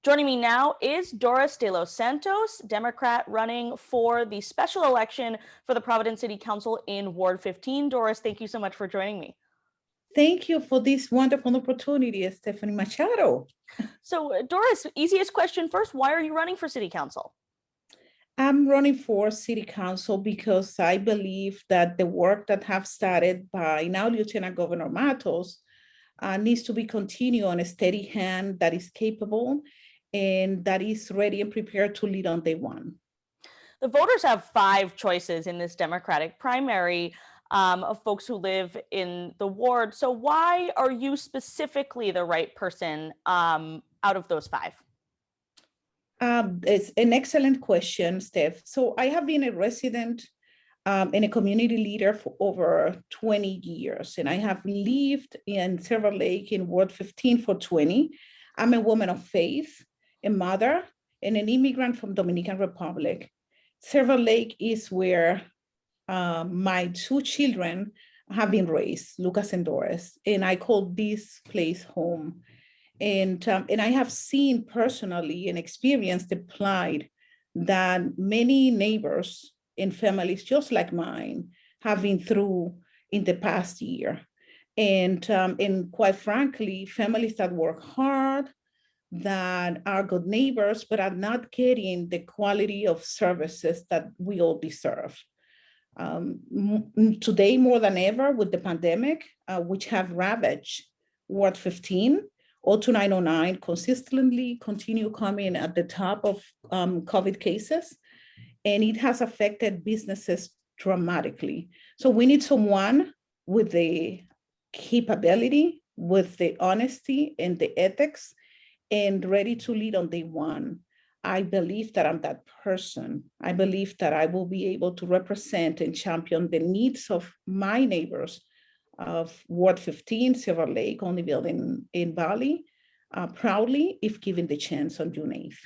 Joining me now is Doris de Los Santos, Democrat running for the special election for the Providence City Council in Ward 15. Doris, thank you so much for joining me. Thank you for this wonderful opportunity, Stephanie Machado. So, Doris, easiest question first. Why are you running for City Council? I'm running for City Council because I believe that the work that have started by now Lieutenant Governor Matos needs to be continued on a steady hand that is capable and that is ready and prepared to lead on day one. The voters have 5 choices in this Democratic primary of folks who live in the ward. So why are you specifically the right person out of those 5? It's an excellent question, Steph. So I have been a resident and a community leader for over 20 years, and I have lived in Silver Lake in Ward 15 for 20. I'm a woman of faith, a mother, and an immigrant from Dominican Republic. Silver Lake is where my 2 children have been raised, Lucas and Doris, and I call this place home. And I have seen personally and experienced the plight that many neighbors and families just like mine have been through in the past year. And quite frankly, families that work hard, that are good neighbors, but are not getting the quality of services that we all deserve. Today, more than ever, with the pandemic, which have ravaged Ward 15, 02909 consistently continue coming at the top of COVID cases, and it has affected businesses dramatically. So we need someone with the capability, with the honesty and the ethics, and ready to lead on day one. I believe that I'm that person. I believe that I will be able to represent and champion the needs of my neighbors of Ward 15, Silver Lake, Olneyville in Valley, proudly if given the chance on June 8th.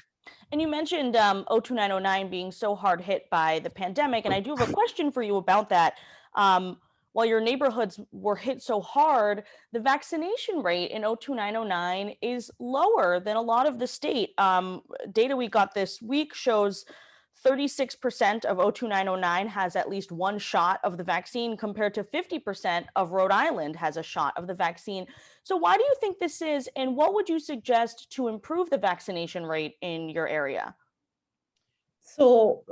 And you mentioned 02909 being so hard hit by the pandemic, and I do have a question for you about that. While your neighborhoods were hit so hard, the vaccination rate in 02909 is lower than a lot of the state. Data we got this week shows 36% of 02909 has at least one shot of the vaccine, compared to 50% of Rhode Island has a shot of the vaccine. So why do you think this is, and what would you suggest to improve the vaccination rate in your area? So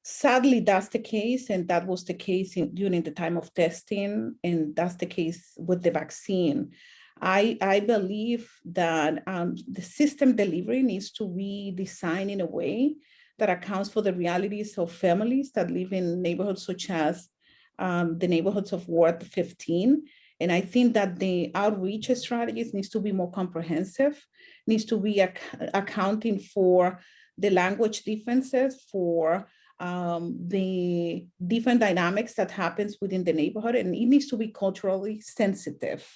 sadly, that's the case, and that was the case during the time of testing, and that's the case with the vaccine. I believe that the system delivery needs to be designed in a way that accounts for the realities of families that live in neighborhoods such as the neighborhoods of Ward 15. And I think that the outreach strategies needs to be more comprehensive, needs to be accounting for the language differences, for the different dynamics that happens within the neighborhood, and it needs to be culturally sensitive.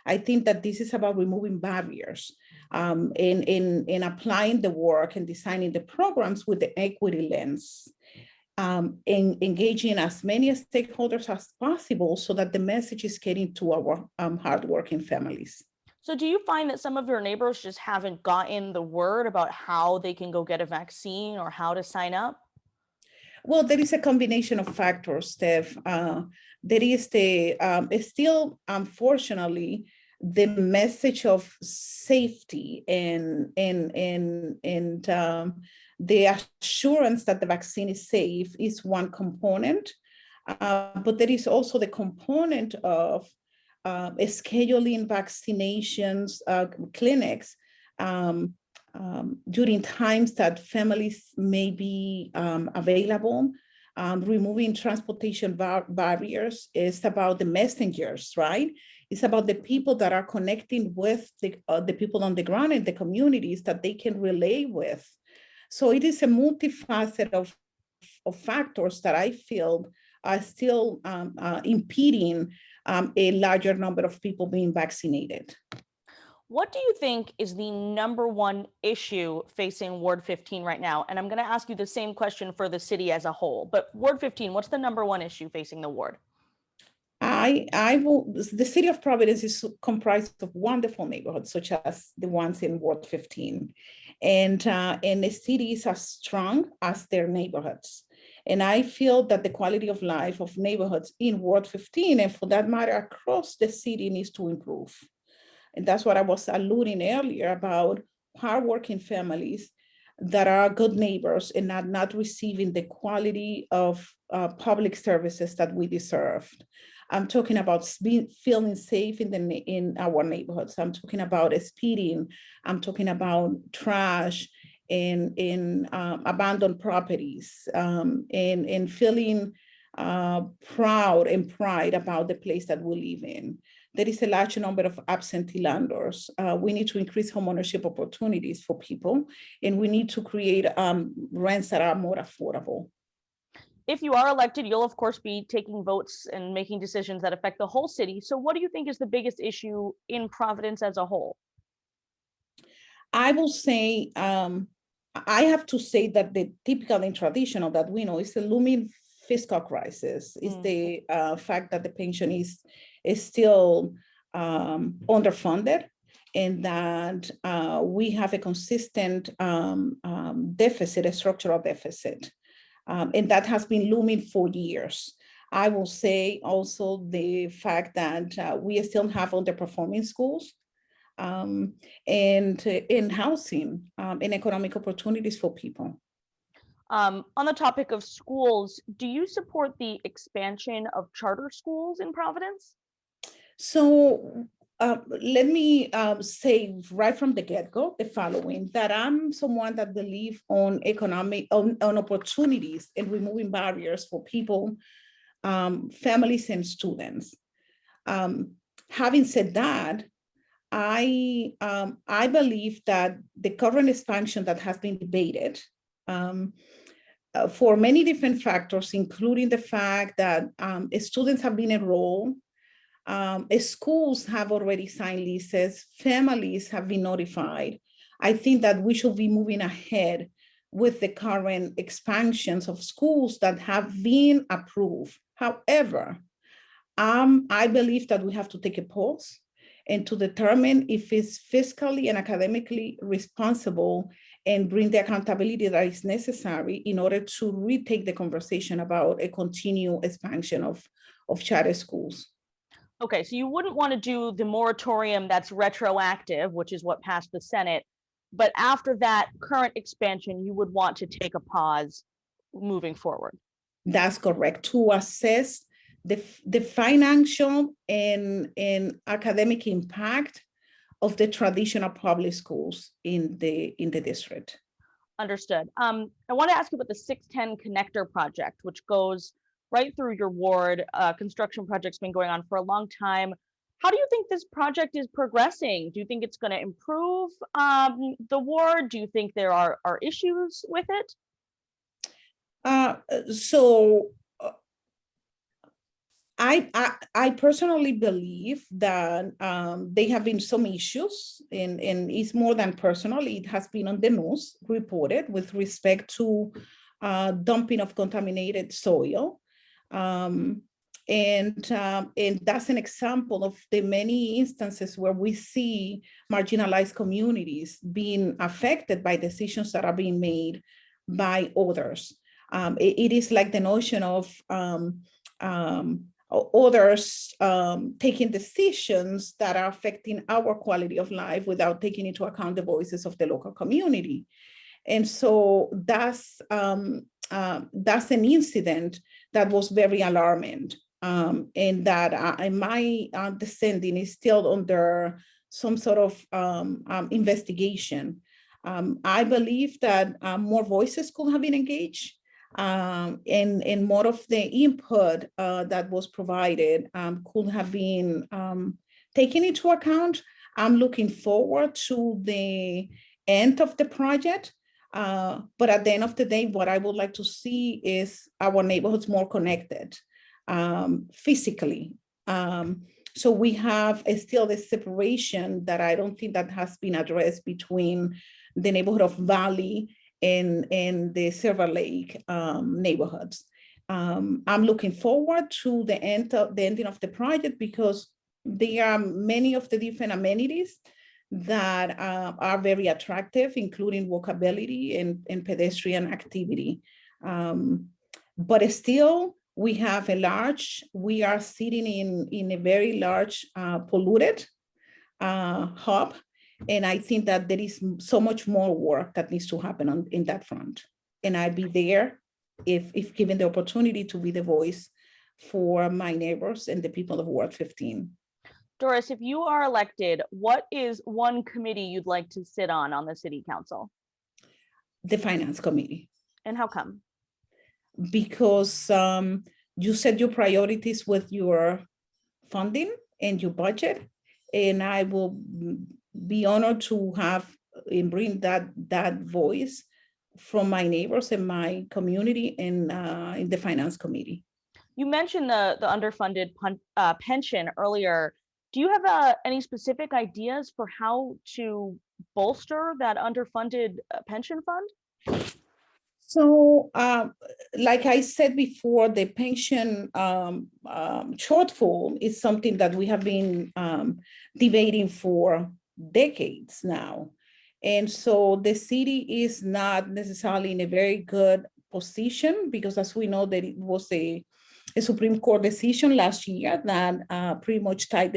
I think that this is about removing barriers in applying the work and designing the programs with the equity lens, and engaging as many stakeholders as possible so that the message is getting to our hardworking families. So do you find that some of your neighbors just haven't gotten the word about how they can go get a vaccine or how to sign up? Well, there is a combination of factors, Steph. There is still, unfortunately, the message of safety and the assurance that the vaccine is safe is one component, but there is also the component of scheduling vaccinations clinics during times that families may be available. Removing transportation barriers is about the messengers, right? It's about the people that are connecting with the people on the ground in the communities that they can relay with. So it is a multifaceted of factors that I feel are still impeding a larger number of people being vaccinated. What do you think is the number one issue facing Ward 15 right now? And I'm going to ask you the same question for the city as a whole, but Ward 15, what's the number one issue facing the ward? The city of Providence is comprised of wonderful neighborhoods, such as the ones in Ward 15. And the city is as strong as their neighborhoods. And I feel that the quality of life of neighborhoods in Ward 15, and for that matter, across the city, needs to improve. And that's what I was alluding earlier about hardworking families that are good neighbors and not receiving the quality of public services that we deserve. I'm talking about feeling safe in our neighborhoods. I'm talking about speeding. I'm talking about trash in abandoned properties, and feeling proud and pride about the place that we live in. There is a large number of absentee landlords. We need to increase homeownership opportunities for people, and we need to create rents that are more affordable. If you are elected, you'll of course be taking votes and making decisions that affect the whole city. So what do you think is the biggest issue in Providence as a whole? I will say, I have to say that the typical and traditional that we know is the looming fiscal crisis, is the fact that the pension is still underfunded, and that we have a consistent deficit, a structural deficit. And that has been looming for years. I will say also the fact that we still have underperforming schools, and in housing, and economic opportunities for people. On the topic of schools, do you support the expansion of charter schools in Providence? So let me say right from the get-go the following, that I'm someone that believes on on opportunities and removing barriers for people, families and students. Having said that, I believe that the current expansion that has been debated, for many different factors, including the fact that students have been enrolled, schools have already signed leases, families have been notified. I think that we should be moving ahead with the current expansions of schools that have been approved. However, I believe that we have to take a pause and to determine if it's fiscally and academically responsible, and bring the accountability that is necessary in order to retake the conversation about a continued expansion of charter schools. Okay, so you wouldn't want to do the moratorium that's retroactive, which is what passed the Senate, but after that current expansion, you would want to take a pause moving forward. That's correct, to assess the financial and academic impact of the traditional public schools in the district. Understood. I want to ask you about the 610 connector project, which goes right through your ward. Construction project's been going on for a long time. How do you think this project is progressing? Do you think it's going to improve the ward? Do you think there are issues with it? I personally believe that there have been some issues, and it's more than personal. It has been on the news reported with respect to dumping of contaminated soil. And that's an example of the many instances where we see marginalized communities being affected by decisions that are being made by others. It is like the notion of others taking decisions that are affecting our quality of life without taking into account the voices of the local community. And so that's an incident that was very alarming, and that in my understanding is still under some sort of investigation. I believe that more voices could have been engaged, and more of the input that was provided could have been taken into account. I'm looking forward to the end of the project. But at the end of the day, what I would like to see is our neighborhoods more connected physically. So we have still this separation that I don't think that has been addressed between the neighborhood of Valley and the Silver Lake neighborhoods. I'm looking forward to the ending of the project because there are many of the different amenities that are very attractive, including walkability and pedestrian activity. But still, we are sitting in a very large polluted hub. And I think that there is so much more work that needs to happen in that front. And I'd be there if given the opportunity to be the voice for my neighbors and the people of Ward 15. Doris, if you are elected, what is one committee you'd like to sit on the city council? The Finance Committee. And how come? Because you set your priorities with your funding and your budget, and I will be honored to have and bring that voice from my neighbors and my community in the Finance Committee. You mentioned the underfunded pension earlier. Do you have any specific ideas for how to bolster that underfunded pension fund? So, like I said before, the pension shortfall is something that we have been debating for decades now. And so the city is not necessarily in a very good position because, as we know, that it was a Supreme Court decision last year that pretty much tied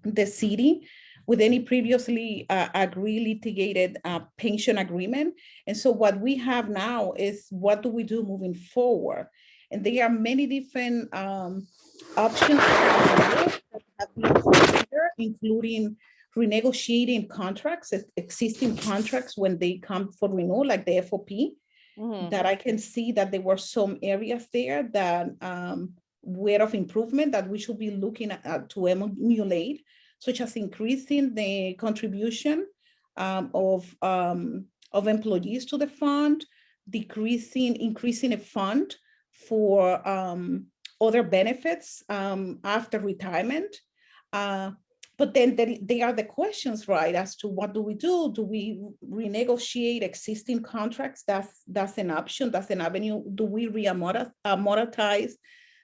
the city with any previously agreed litigated pension agreement. And so what we have now is what do we do moving forward? And there are many different options that have been considered, including renegotiating contracts, existing contracts when they come for renewal, like the FOP, that I can see that there were some areas there that were of improvement that we should be looking at to emulate, such as increasing the contribution of employees to the fund, increasing a fund for other benefits after retirement. But then there are the questions, right, as to what do we do? Do we renegotiate existing contracts? That's an option, that's an avenue. Do we amortize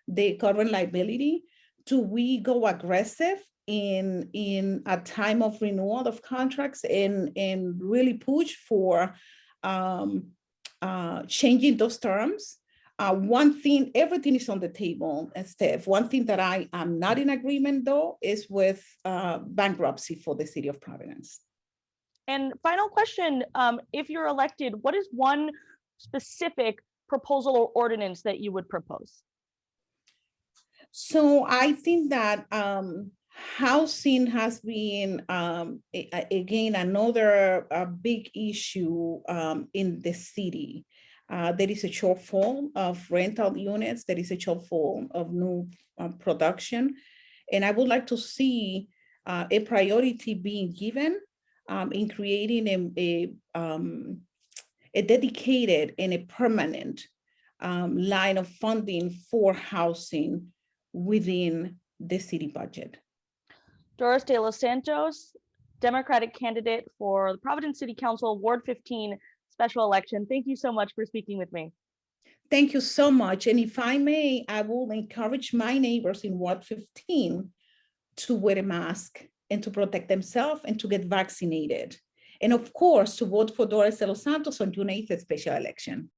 the current liability? Do we go aggressive in a time of renewal of contracts and really push for changing those terms? One thing, everything is on the table, Steph. One thing that I am not in agreement, though, is with bankruptcy for the city of Providence. And final question, if you're elected, what is one specific proposal or ordinance that you would propose? So I think that housing has been, again, another big issue in the city. There is a shortfall of rental units. There is a shortfall of new production. And I would like to see a priority being given in creating a dedicated and a permanent line of funding for housing within the city budget. Doris de Los Santos, Democratic candidate for the Providence City Council, Ward 15 special election. Thank you so much for speaking with me. Thank you so much. And if I may, I will encourage my neighbors in Ward 15 to wear a mask and to protect themselves and to get vaccinated. And of course, to vote for Doris de Los Santos on June 8th special election.